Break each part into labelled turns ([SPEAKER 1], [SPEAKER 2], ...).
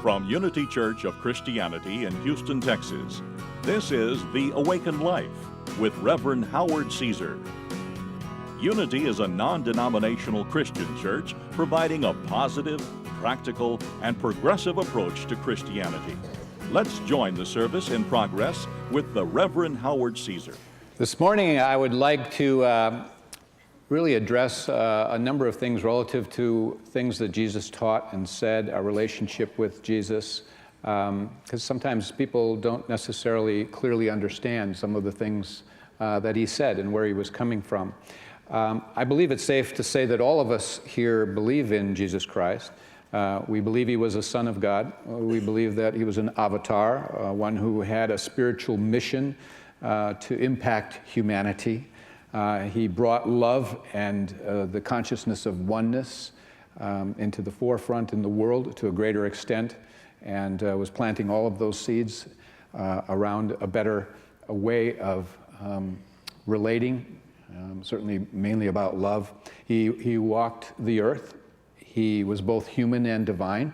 [SPEAKER 1] From Unity Church of Christianity in Houston, Texas, this is The Awakened Life with Reverend Howard Caesar. Unity is a non-denominational Christian church providing a positive, practical, and progressive approach to Christianity. Let's join the service in progress with the Reverend Howard Caesar.
[SPEAKER 2] This morning I would like to really address a number of things relative to things that Jesus taught and said, our relationship with Jesus, because sometimes people don't necessarily clearly understand some of the things that he said and where he was coming from. I believe it's safe to say that all of us here believe in Jesus Christ. We believe he was a son of God. We believe that he was an avatar, one who had a spiritual mission to impact humanity. He brought love and the consciousness of oneness into the forefront in the world to a greater extent, and was planting all of those seeds around a better way of relating, certainly mainly about love. He walked the earth. He was both human and divine.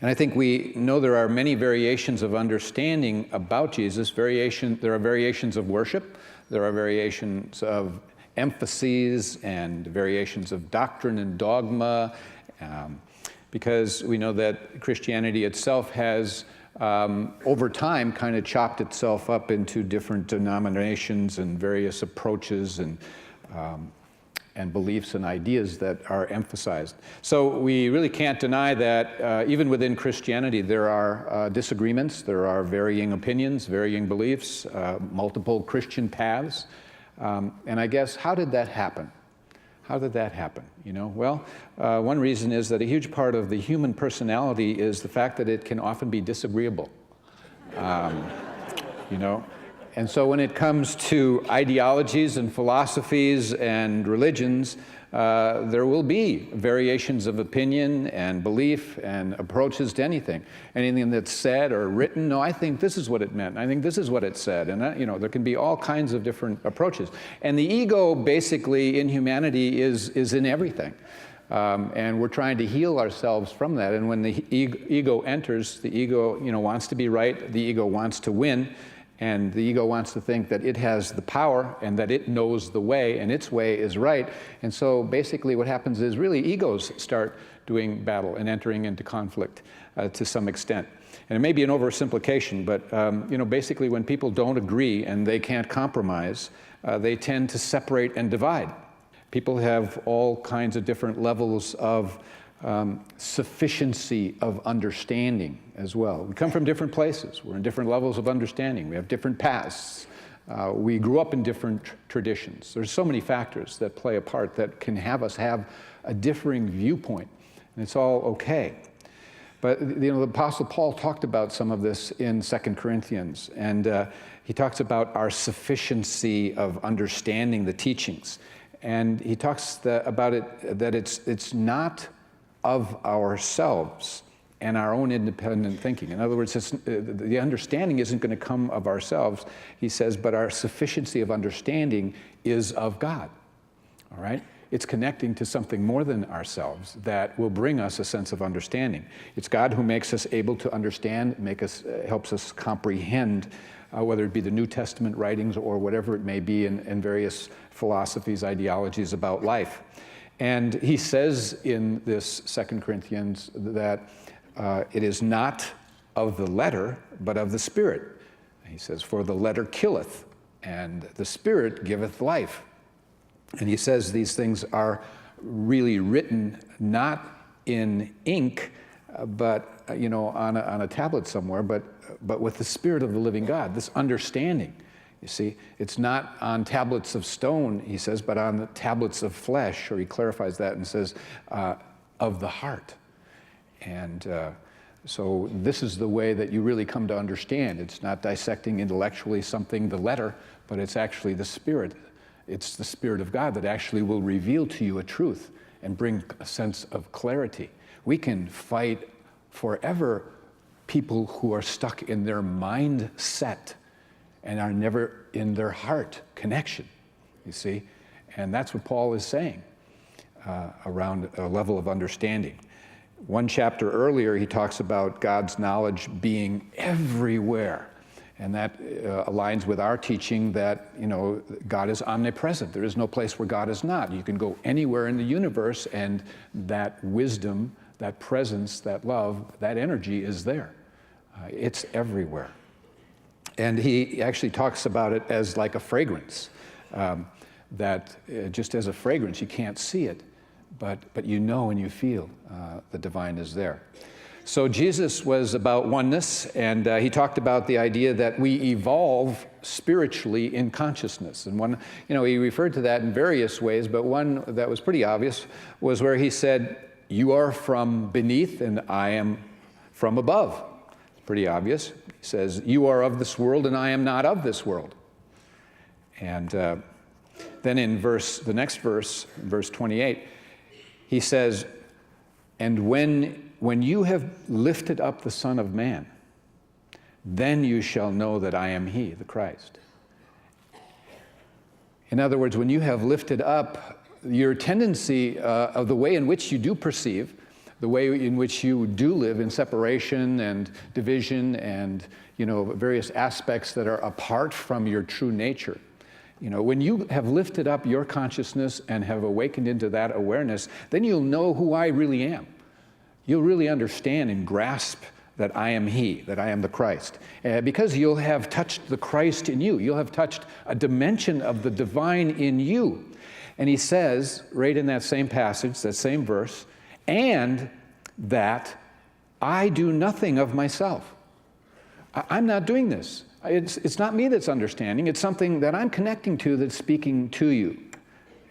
[SPEAKER 2] And I think we know there are many variations of understanding about Jesus. There are variations of worship. There are variations of emphases and variations of doctrine and dogma, because we know that Christianity itself has, over time, kind of chopped itself up into different denominations and various approaches and beliefs and ideas that are emphasized. So we really can't deny that even within Christianity there are disagreements, there are varying opinions, varying beliefs, multiple Christian paths. And I guess, how did that happen? How did that happen? You know, well, one reason is that a huge part of the human personality is the fact that it can often be disagreeable. You know? And so when it comes to ideologies and philosophies and religions, there will be variations of opinion and belief and approaches to anything. Anything that's said or written, no, I think this is what it meant. I think this is what it said. And, you know, there can be all kinds of different approaches. And the ego, basically, in humanity is in everything. And we're trying to heal ourselves from that. And when the ego enters, the ego, you know, wants to be right. The ego wants to win. And the ego wants to think that it has the power and that it knows the way and its way is right. And so basically what happens is really egos start doing battle and entering into conflict to some extent. And it may be an oversimplification, but you know, basically when people don't agree and they can't compromise, they tend to separate and divide. People have all kinds of different levels of sufficiency of understanding as well. We come from different places. We're in different levels of understanding. We have different pasts. We grew up in different traditions. There's so many factors that play a part that can have us have a differing viewpoint, and it's all okay. But you know, the Apostle Paul talked about some of this in 2 Corinthians, and he talks about our sufficiency of understanding the teachings. And he talks about it, that it's not of ourselves and our own independent thinking. In other words, the understanding isn't going to come of ourselves, he says, but our sufficiency of understanding is of God, all right? It's connecting to something more than ourselves that will bring us a sense of understanding. It's God who makes us able to understand, helps us comprehend, whether it be the New Testament writings or whatever it may be in various philosophies, ideologies about life. And he says in this 2 Corinthians that it is not of the letter, but of the Spirit. He says, for the letter killeth, and the Spirit giveth life. And he says these things are really written not in ink, but you know, on a tablet somewhere, but with the Spirit of the living God, this understanding. You see, it's not on tablets of stone, he says, but on the tablets of flesh, or he clarifies that and says, of the heart. And so this is the way that you really come to understand. It's not dissecting intellectually something, the letter, but it's actually the Spirit. It's the Spirit of God that actually will reveal to you a truth and bring a sense of clarity. We can fight forever people who are stuck in their mindset and are never in their heart connection, you see? And that's what Paul is saying around a level of understanding. One chapter earlier, he talks about God's knowledge being everywhere. And that aligns with our teaching that, God is omnipresent. There is no place where God is not. You can go anywhere in the universe, and that wisdom, that presence, that love, that energy is there. It's everywhere. And he actually talks about it as like a fragrance, that just as a fragrance, you can't see it, but you know and you feel the divine is there. So Jesus was about oneness, and he talked about the idea that we evolve spiritually in consciousness. And he referred to that in various ways, but one that was pretty obvious was where he said, "You are from beneath and I am from above." It's pretty obvious. He says, "You are of this world and I am not of this world." And then in the next verse, verse 28, he says, "And when you have lifted up the Son of Man, then you shall know that I am He, the Christ." In other words, when you have lifted up your tendency of the way in which you do perceive, the way in which you do live in separation and division and various aspects that are apart from your true nature. When you have lifted up your consciousness and have awakened into that awareness, then you'll know who I really am. You'll really understand and grasp that I am He, that I am the Christ. Because you'll have touched the Christ in you. You'll have touched a dimension of the divine in you. And he says, right in that same passage, that same verse, "And that I do nothing of myself." I'm not doing this. It's not me that's understanding. It's something that I'm connecting to that's speaking to you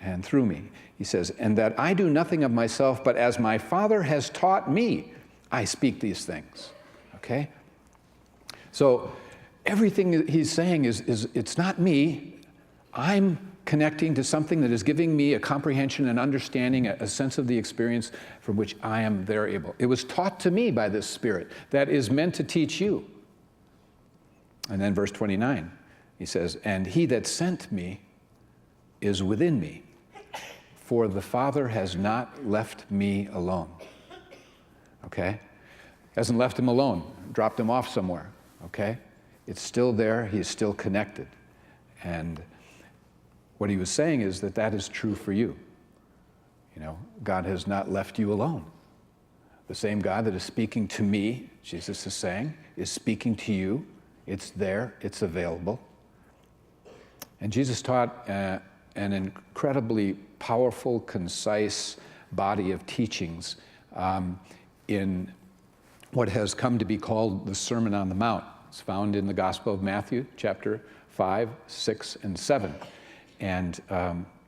[SPEAKER 2] and through me. He says, "And that I do nothing of myself, but as my Father has taught me, I speak these things." Okay? So everything that he's saying is it's not me. I'm connecting to something that is giving me a comprehension and understanding, a sense of the experience from which I am there able. It was taught to me by this Spirit that is meant to teach you. And then verse 29, he says, "And he that sent me is within me, for the Father has not left me alone." Okay? Hasn't left him alone, dropped him off somewhere. Okay? It's still there, he's still connected. And what he was saying is that is true for you. God has not left you alone. The same God that is speaking to me, Jesus is saying, is speaking to you. It's there, it's available. And Jesus taught an incredibly powerful, concise body of teachings in what has come to be called the Sermon on the Mount. It's found in the Gospel of Matthew, chapter 5, 6, and 7. And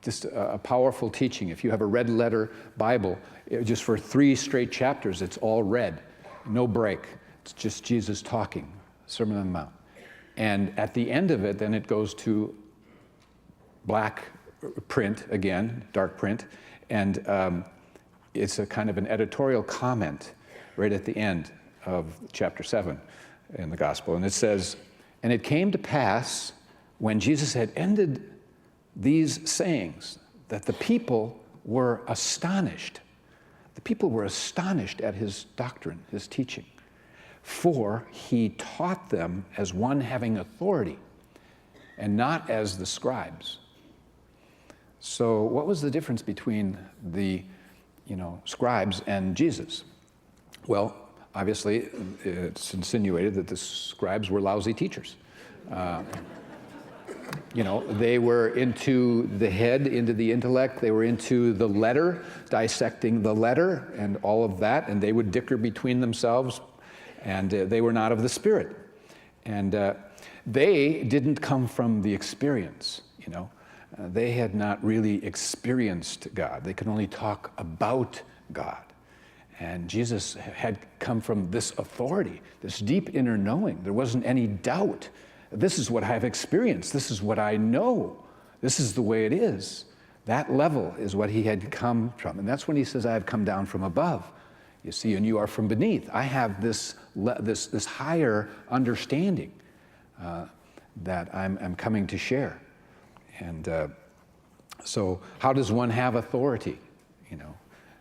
[SPEAKER 2] just a powerful teaching. If you have a red letter Bible, just for 3 straight chapters, it's all red, no break. It's just Jesus talking. Sermon on the Mount. And at the end of it, then it goes to black print again, dark print, and it's a kind of an editorial comment right at the end of chapter 7 in the Gospel. And it says, "And it came to pass when Jesus had ended these sayings that the people were astonished." The people were astonished at his doctrine, his teaching. "For he taught them as one having authority, and not as the scribes." So what was the difference between the scribes and Jesus? Well, obviously, it's insinuated that the scribes were lousy teachers. They were into the head, into the intellect. They were into the letter, dissecting the letter and all of that, and they would dicker between themselves. And they were not of the Spirit. And they didn't come from the experience, They had not really experienced God. They could only talk about God. And Jesus had come from this authority, this deep inner knowing. There wasn't any doubt. This is what I've experienced. This is what I know. This is the way it is. That level is what he had come from. And that's when he says, "I have come down from above." You see, and you are from beneath. I have this higher understanding that I'm coming to share. And so how does one have authority?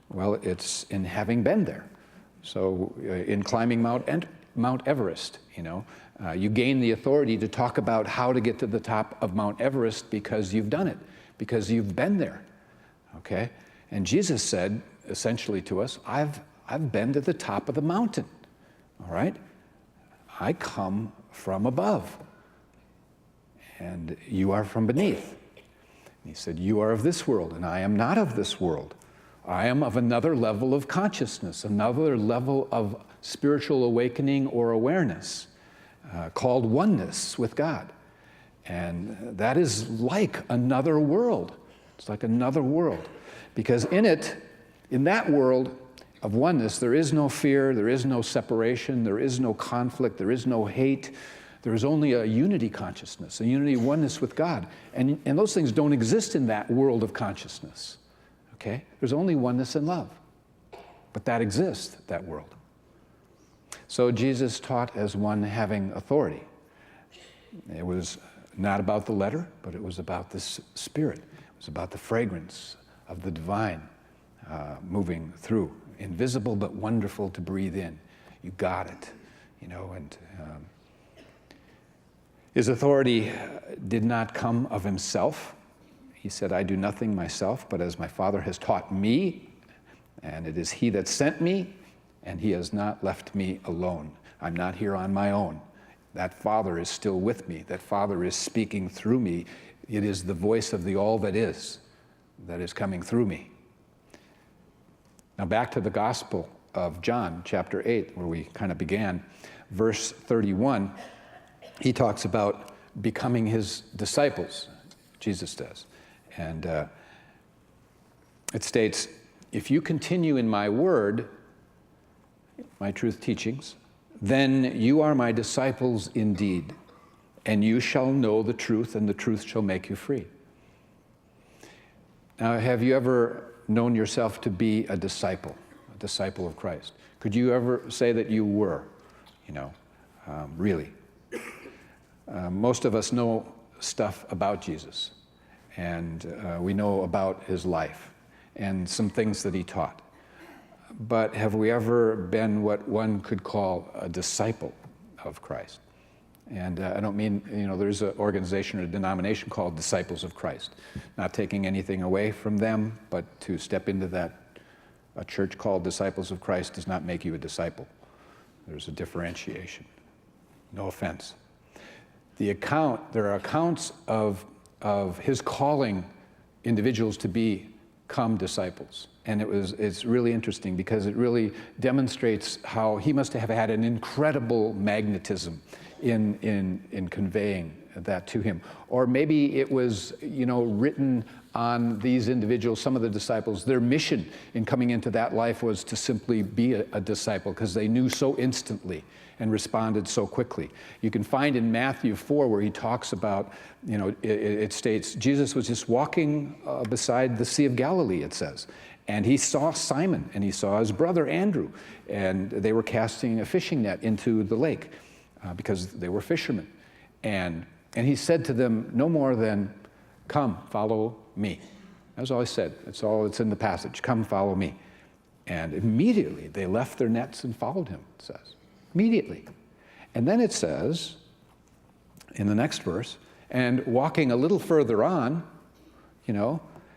[SPEAKER 2] Well, it's in having been there. So in climbing Mount Everest, you gain the authority to talk about how to get to the top of Mount Everest because you've done it, because you've been there, okay? And Jesus said, essentially to us, I've been to the top of the mountain, all right? I come from above, and you are from beneath. And he said, you are of this world, and I am not of this world. I am of another level of consciousness, another level of spiritual awakening or awareness, called oneness with God. And that is like another world. It's like another world. Because in that world of oneness, there is no fear, there is no separation, there is no conflict, there is no hate. There is only a unity consciousness, a unity oneness with God. And those things don't exist in that world of consciousness. Okay? There's only oneness and love. But that exists, that world. So Jesus taught as one having authority. It was not about the letter, but it was about the spirit. It was about the fragrance of the divine moving through. Invisible but wonderful to breathe in. You got it, and his authority did not come of himself. He said, I do nothing myself, but as my Father has taught me, and it is he that sent me, and he has not left me alone. I'm not here on my own. That Father is still with me. That Father is speaking through me. It is the voice of the all that is coming through me. Now back to the Gospel of John, chapter 8, where we kind of began. Verse 31, he talks about becoming his disciples, Jesus does. And it states, if you continue in my word, my truth teachings, then you are my disciples indeed, and you shall know the truth, and the truth shall make you free. Now, have you ever known yourself to be a disciple of Christ? Could you ever say that you were, really? Most of us know stuff about Jesus, and we know about his life and some things that he taught. But have we ever been what one could call a disciple of Christ? And I don't mean, there's an organization or a denomination called Disciples of Christ. Not taking anything away from them, but to step into that, a church called Disciples of Christ does not make you a disciple. There's a differentiation. No offense. There are accounts of his calling individuals to become disciples. And it's really interesting because it really demonstrates how he must have had an incredible magnetism in conveying that to him. Or maybe it was, written on these individuals, some of the disciples, their mission in coming into that life was to simply be a disciple because they knew so instantly and responded so quickly. You can find in Matthew 4 where he talks about, it states, Jesus was just walking beside the Sea of Galilee, it says. And he saw Simon, and he saw his brother Andrew, and they were casting a fishing net into the lake because they were fishermen. And he said to them no more than, come, follow me. That's all he said. That's all that's in the passage. Come, follow me. And immediately they left their nets and followed him, it says. Immediately. And then it says, in the next verse, and walking a little further on,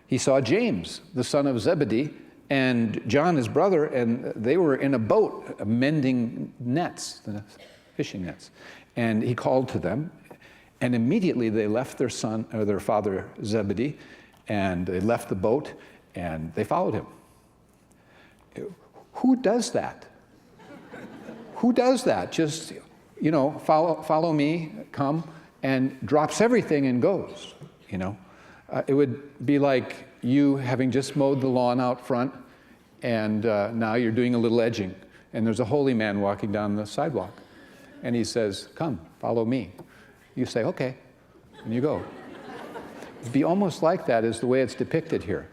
[SPEAKER 2] he saw James, the son of Zebedee, and John, his brother, and they were in a boat mending nets, fishing nets. And he called to them, and immediately they left their father Zebedee, and they left the boat, and they followed him. Who does that? Who does that? Just, follow me, come, and drops everything and goes, It would be like you having just mowed the lawn out front, and now you're doing a little edging, and there's a holy man walking down the sidewalk, and he says, come, follow me. You say, okay, and you go. It'd be almost like that is the way it's depicted here,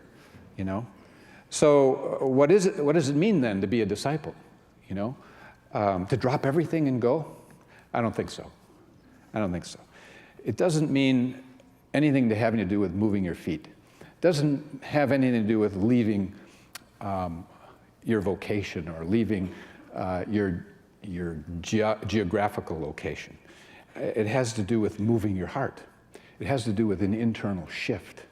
[SPEAKER 2] So what does it mean then to be a disciple, To drop everything and go? I don't think so. It doesn't mean anything to having to do with moving your feet. It doesn't have anything to do with leaving your vocation or leaving your geographical location. It has to do with moving your heart. It has to do with an internal shift,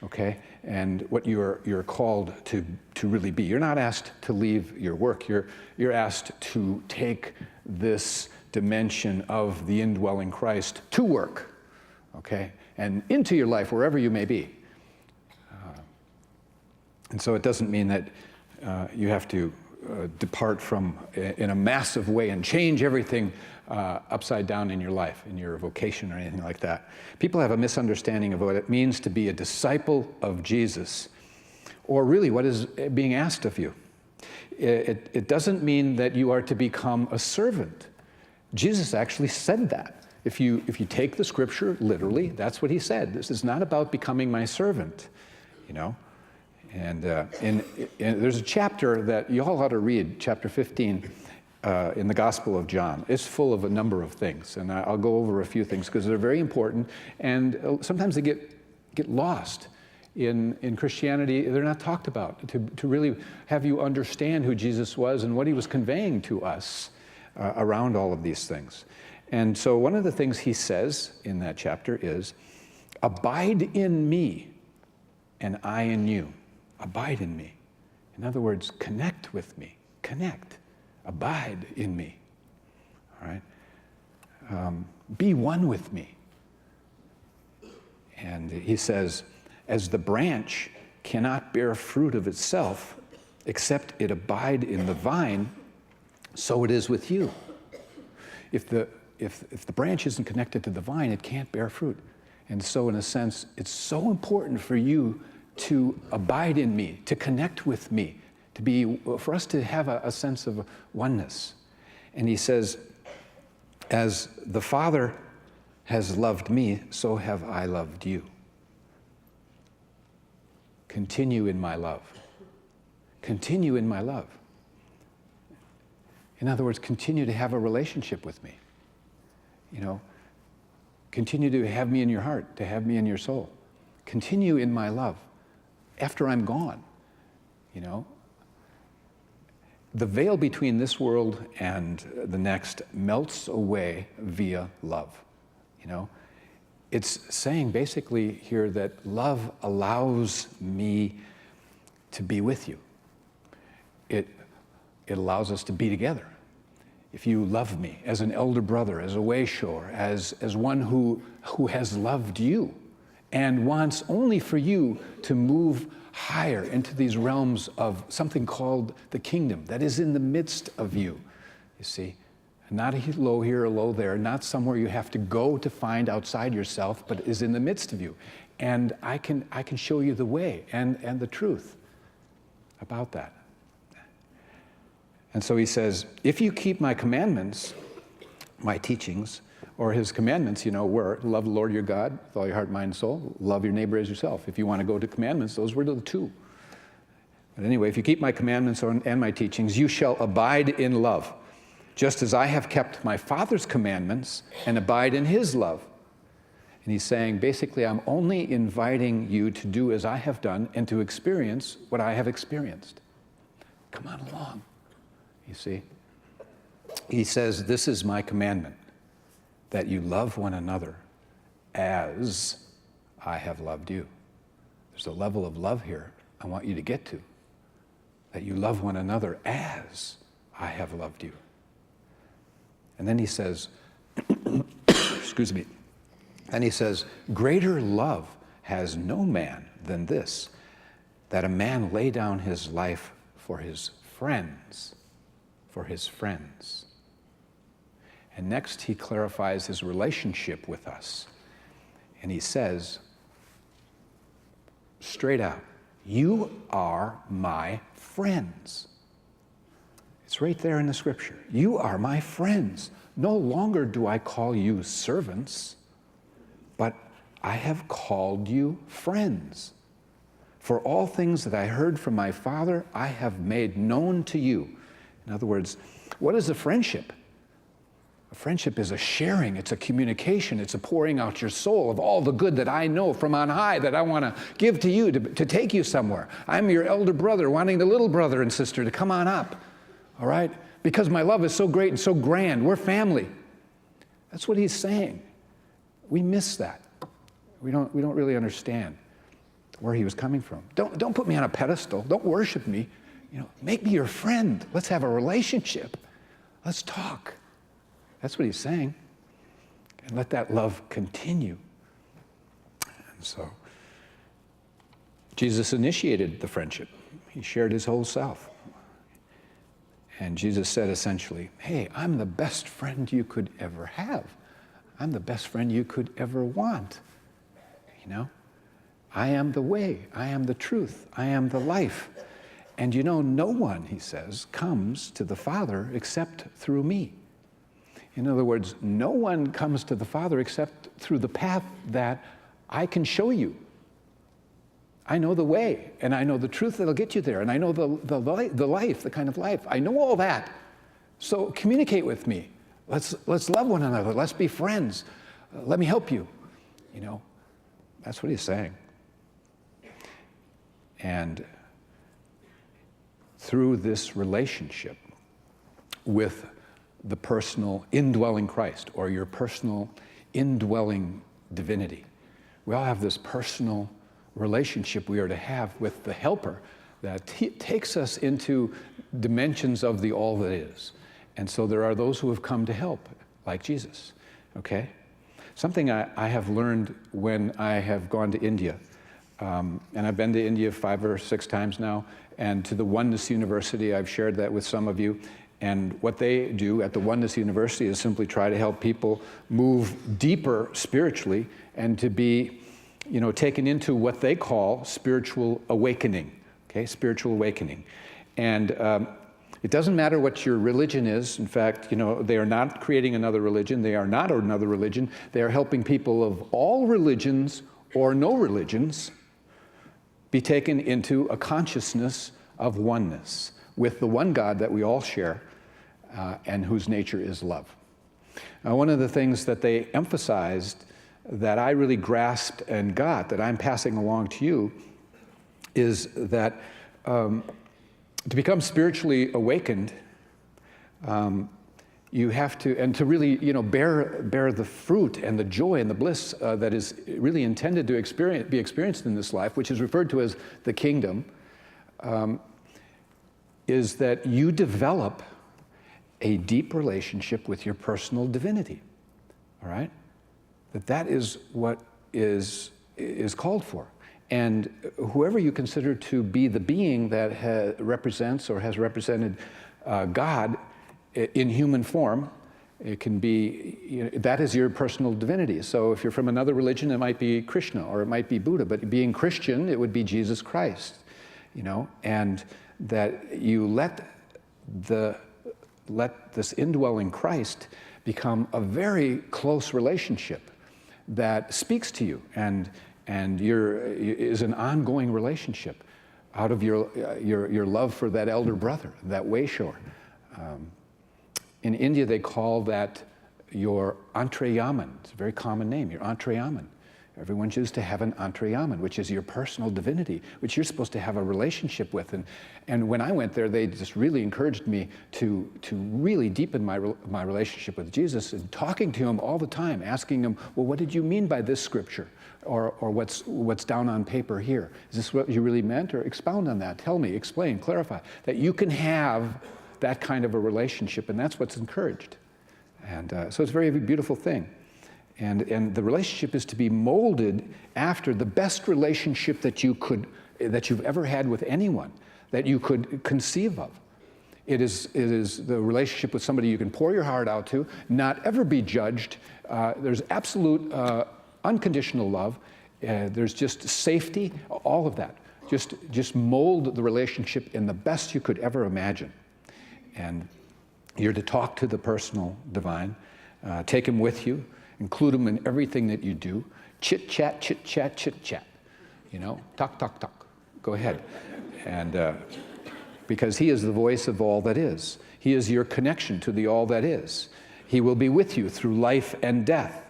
[SPEAKER 2] okay? And what you're called to really be. You're not asked to leave your work. You're asked to take this dimension of the indwelling Christ to work, okay? And into your life, wherever you may be. And so it doesn't mean that you have to depart from in a massive way and change everything upside down in your life, in your vocation or anything like that. People have a misunderstanding of what it means to be a disciple of Jesus, or really what is being asked of you. It doesn't mean that you are to become a servant. Jesus actually said that. If you take the scripture literally, that's what he said. This is not about becoming my servant, you know. And there's a chapter that you all ought to read, chapter 15, in the Gospel of John. It's full of a number of things, and I'll go over a few things because they're very important, and sometimes they get lost in Christianity. They're not talked about to really have you understand who Jesus was and what he was conveying to us around all of these things. And so one of the things he says in that chapter is, abide in me and I in you. Abide in me. In other words, connect with me. Connect. Abide in me. All right? Be one with me. And he says, as the branch cannot bear fruit of itself except it abide in the vine, so it is with you. If the branch isn't connected to the vine, it can't bear fruit. And so in a sense, it's so important for you to abide in me, to connect with me, for us to have a sense of oneness. And he says, as the Father has loved me, so have I loved you. Continue in my love. Continue in my love. In other words, continue to have a relationship with me. You know, continue to have me in your heart, to have me in your soul. Continue in my love. After I'm gone, you know. The veil between this world and the next melts away via love, you know. It's saying basically here that love allows me to be with you. It allows us to be together. If you love me as an elder brother, as a wayshore, as one who has loved you, and wants only for you to move higher into these realms of something called the kingdom that is in the midst of you, you see. Not a low here or low there, not somewhere you have to go to find outside yourself, but is in the midst of you. And I can show you the way and the truth about that. And so he says, if you keep my commandments, my teachings, or his commandments, you know, were love the Lord your God with all your heart, mind, and soul. Love your neighbor as yourself. If you want to go to commandments, those were the two. But anyway, if you keep my commandments and my teachings, you shall abide in love, just as I have kept my Father's commandments and abide in his love. And he's saying, basically, I'm only inviting you to do as I have done and to experience what I have experienced. Come on along, you see. He says, this is my commandment, that you love one another as I have loved you. There's a level of love here I want you to get to, that you love one another as I have loved you. And then he says, excuse me, and he says, greater love has no man than this, that a man lay down his life for his friends, for his friends. And next, he clarifies his relationship with us. And he says, straight out, you are my friends. It's right there in the scripture. You are my friends. No longer do I call you servants, but I have called you friends. For all things that I heard from my Father, I have made known to you. In other words, what is a friendship? A friendship is a sharing, it's a communication, it's a pouring out your soul of all the good that I know from on high that I want to give to you to take you somewhere. I'm your elder brother wanting the little brother and sister to come on up. all right? Because my love is so great and so grand. We're family. That's what he's saying. We miss that. We don't really understand where he was coming from. Don't put me on a pedestal. Don't worship me. Make me your friend. Let's have a relationship. Let's talk. That's what he's saying. And let that love continue. And so Jesus initiated the friendship. He shared his whole self. And Jesus said essentially, hey, I'm the best friend you could ever have. I'm the best friend you could ever want. I am the way. I am the truth. I am the life. And no one, he says, comes to the Father except through me. In other words, no one comes to the Father except through the path that I can show you. I know the way, and I know the truth that'll get you there, and I know the life, the kind of life. I know all that. So communicate with me. Let's love one another. Let's be friends. Let me help you. That's what he's saying. And through this relationship with the personal indwelling Christ, or your personal indwelling divinity, we all have this personal relationship we are to have with the helper that takes us into dimensions of the all that is. And so there are those who have come to help, like Jesus, okay? Something I have learned when I have gone to India, and I've been to India 5 or 6 times now, and to the Oneness University, I've shared that with some of you. And what they do at the Oneness University is simply try to help people move deeper spiritually and to be, taken into what they call spiritual awakening, okay, spiritual awakening. And it doesn't matter what your religion is. In fact, they are not creating another religion. They are not another religion. They are helping people of all religions or no religions be taken into a consciousness of oneness with the one God that we all share and whose nature is love. Now, one of the things that they emphasized that I really grasped and got, that I'm passing along to you, is that to become spiritually awakened, you have to, and to really, bear the fruit and the joy and the bliss that is really intended to be experienced in this life, which is referred to as the kingdom, is that you develop a deep relationship with your personal divinity, all right? That is what is called for. And whoever you consider to be the being that represents or has represented God in human form, it can be, that is your personal divinity. So if you're from another religion, it might be Krishna or it might be Buddha, but being Christian, it would be Jesus Christ, and that you let this indwelling Christ become a very close relationship that speaks to you and is an ongoing relationship out of your love for that elder brother, that wayshower. In India, they call that your antrayaman. It's a very common name, your antrayaman. Everyone chooses to have an antrayaman, which is your personal divinity, which you're supposed to have a relationship with. And when I went there, they just really encouraged me to really deepen my relationship with Jesus, and talking to him all the time, asking him, well, what did you mean by this scripture? Or what's down on paper here? Is this what you really meant? Or expound on that. Tell me, explain, clarify. That you can have that kind of a relationship, and that's what's encouraged. And so it's a very beautiful thing. And the relationship is to be molded after the best relationship that you've ever had with anyone, that you could conceive of. It is the relationship with somebody you can pour your heart out to, not ever be judged. There's absolute unconditional love. There's just safety, all of that. Just mold the relationship in the best you could ever imagine. And you're to talk to the personal divine, take him with you, include him in everything that you do. Chit chat, chit chat, chit chat. Talk, talk, talk. Go ahead. And because he is the voice of all that is. He is your connection to the all that is. He will be with you through life and death.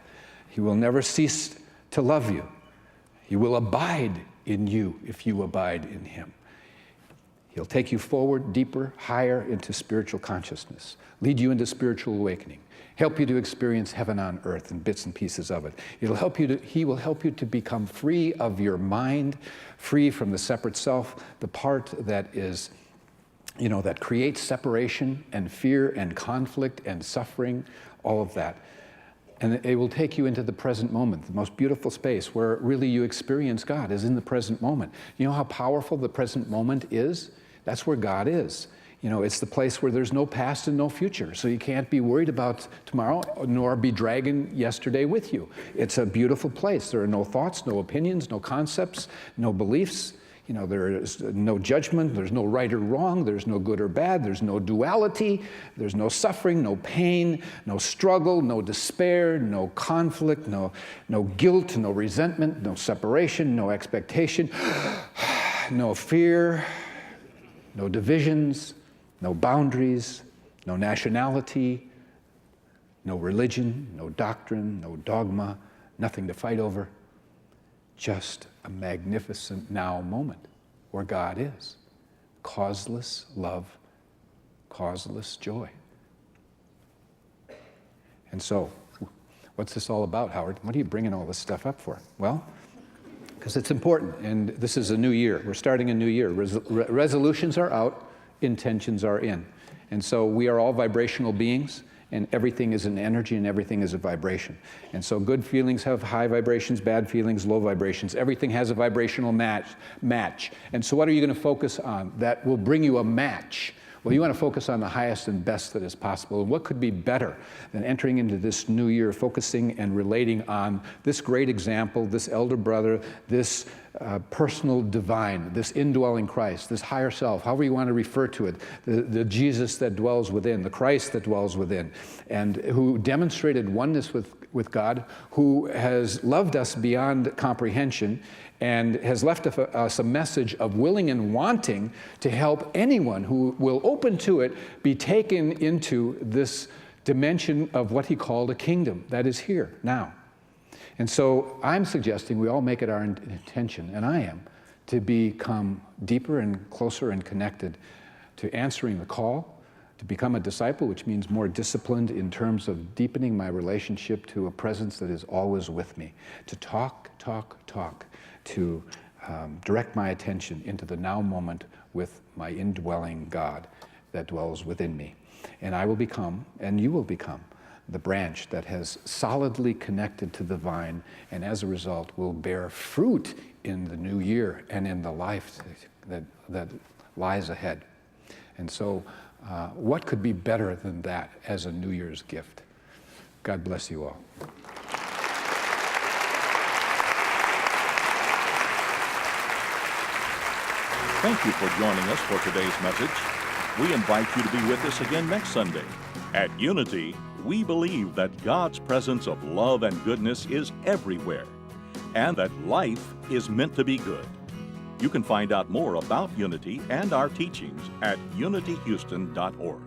[SPEAKER 2] He will never cease to love you. He will abide in you if you abide in him. He'll take you forward, deeper, higher into spiritual consciousness, lead you into spiritual awakening, help you to experience heaven on earth and bits and pieces of it. He will help you to become free of your mind, free from the separate self, the part that is, that creates separation and fear and conflict and suffering, all of that. And it will take you into the present moment, the most beautiful space where really you experience God is in the present moment. You know how powerful the present moment is? That's where God is. It's the place where there's no past and no future. So you can't be worried about tomorrow, nor be dragging yesterday with you. It's a beautiful place. There are no thoughts, no opinions, no concepts, no beliefs. There is no judgment, there's no right or wrong, there's no good or bad, there's no duality, there's no suffering, no pain, no struggle, no despair, no conflict, no guilt, no resentment, no separation, no expectation, no fear, no divisions, no boundaries, no nationality, no religion, no doctrine, no dogma, nothing to fight over. Just a magnificent now moment where God is. Causeless love, causeless joy. And so, what's this all about, Howard? What are you bringing all this stuff up for? Well, because it's important, and this is a new year. We're starting a new year. Resolutions are out, intentions are in. And so we are all vibrational beings, and everything is an energy and everything is a vibration. And so good feelings have high vibrations, bad feelings, low vibrations. Everything has a vibrational match. And so what are you going to focus on that will bring you a match? Well, you want to focus on the highest and best that is possible. And what could be better than entering into this new year, focusing and relating on this great example, this elder brother, this personal divine, this indwelling Christ, this higher self, however you want to refer to it, the Jesus that dwells within, the Christ that dwells within, and who demonstrated oneness with God, who has loved us beyond comprehension, and has left us a message of willing and wanting to help anyone who will open to it be taken into this dimension of what he called a kingdom that is here, now. And so I'm suggesting we all make it our intention, and I am, to become deeper and closer and connected to answering the call, to become a disciple, which means more disciplined in terms of deepening my relationship to a presence that is always with me, to talk, to direct my attention into the now moment with my indwelling God that dwells within me. And I will become, and you will become, the branch that has solidly connected to the vine, and as a result will bear fruit in the new year and in the life that lies ahead. And so what could be better than that as a New Year's gift? God bless you all.
[SPEAKER 1] Thank you for joining us for today's message. We invite you to be with us again next Sunday. At Unity, we believe that God's presence of love and goodness is everywhere, and that life is meant to be good. You can find out more about Unity and our teachings at unityhouston.org.